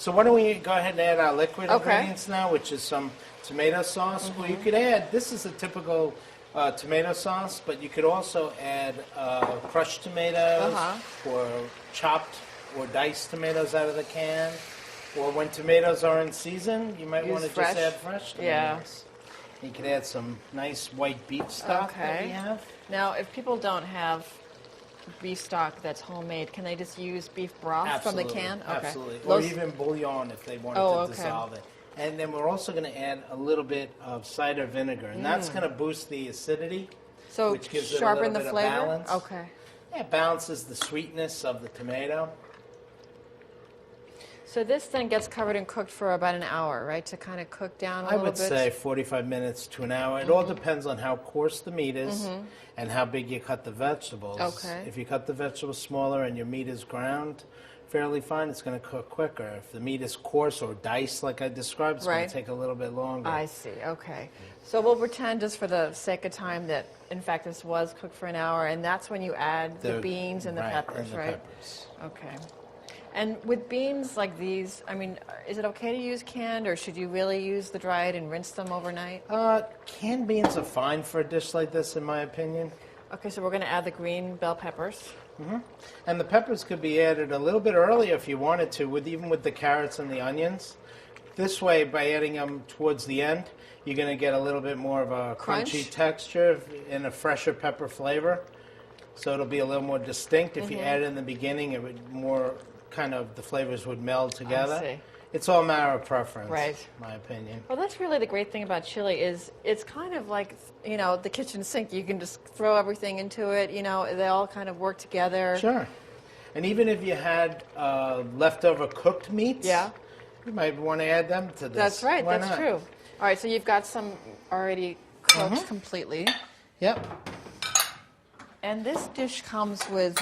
So why don't we go ahead and add our liquid ingredients now, which is some tomato sauce. Well, you could add, this is a typical tomato sauce, but you could also add crushed tomatoes or chopped or diced tomatoes out of the can. Or when tomatoes are in season, you might want to just add fresh tomatoes. Yeah. You could add some nice white beef stock that we have. Now, if people don't have beef stock that's homemade, can they just use beef broth from the can? Okay. Absolutely. Or even bouillon if they wanted to dissolve it. And then we're also going to add a little bit of cider vinegar, and that's going to boost the acidity, which gives it a little bit of balance. Okay. Yeah, it balances the sweetness of the tomato. So this then gets covered and cooked for about an hour, right? To kind of cook down a little bit? I would say 45 minutes to an hour. It all depends on how coarse the meat is and how big you cut the vegetables. Okay. If you cut the vegetables smaller and your meat is ground fairly fine, it's going to cook quicker. If the meat is coarse or diced, like I described, it's going to take a little bit longer. I see. Okay. So we'll pretend, just for the sake of time, that in fact this was cooked for an hour, and that's when you add the beans and the peppers, right? Okay. And with beans like these, I mean, is it okay to use canned, or should you really use the dried and rinse them overnight? Canned beans are fine for a dish like this, in my opinion. Okay, so we're going to add the green bell peppers. And the peppers could be added a little bit earlier if you wanted to, even with the carrots and the onions. This way, by adding them towards the end, you're going to get a little bit more of a crunchy texture and a fresher pepper flavor. So it'll be a little more distinct. If you add it in the beginning, it would more kind of, the flavors would meld together. I see. It's all a matter of preference, right? My opinion. Well, that's really the great thing about chili, is it's kind of like, you know, the kitchen sink. You can just throw everything into it. You know, they all kind of work together. Sure. And even if you had leftover cooked meats, you might want to add them to this. That's right. Why that's not? true. All right. So you've got some already cooked completely. Yep. And this dish comes with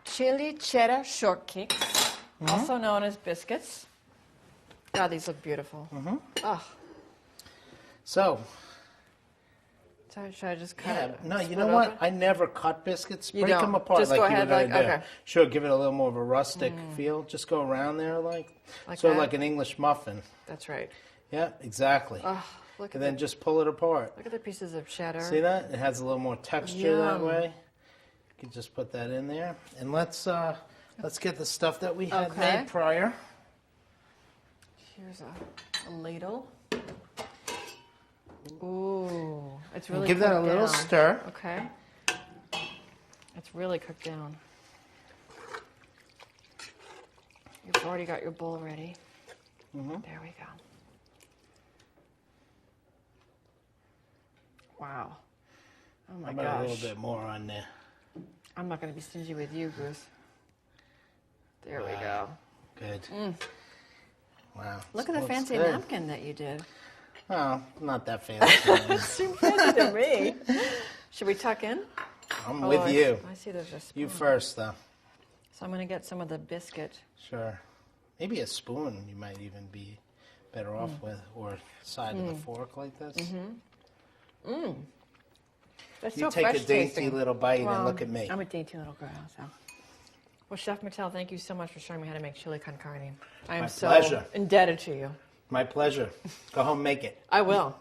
Chili Cheddar Shortcakes, also known as biscuits. God, these look beautiful. Oh. So, should I just cut it? No, you know what? I never cut biscuits. You Break don't. them apart Just like go you ahead, were going to do. okay. Sure, give it a little more of a rustic feel. Just go around there like sort of like an English muffin. That's right. Yeah, exactly. Oh, look and then just pull it apart. Look at the pieces of cheddar. See that? It has a little more texture that way. You can just put that in there. And let's get the stuff that we had made prior. Here's a ladle. Ooh, it's really give that a little stir. Okay. It's really cooked down. You've already got your bowl ready. There we go. Wow. Oh my gosh. A little bit more on there. I'm not going to be stingy with you, Bruce. There we go. Good. Wow. Look at the fancy napkin that you did. Oh, not that fancy. Seems fancy to me. Should we tuck in? I'm with you. I see there's a spoon. You first, though. So I'm going to get some of the biscuit. Sure. Maybe a spoon you might even be better off with, or side of the fork like this. That's you so take fresh a dainty tasting. little bite and look at me. I'm a dainty little girl, so. Well, Chef Mattel, thank you so much for showing me how to make chili con carne. I am so indebted to you. My pleasure. Go home and make it. I will.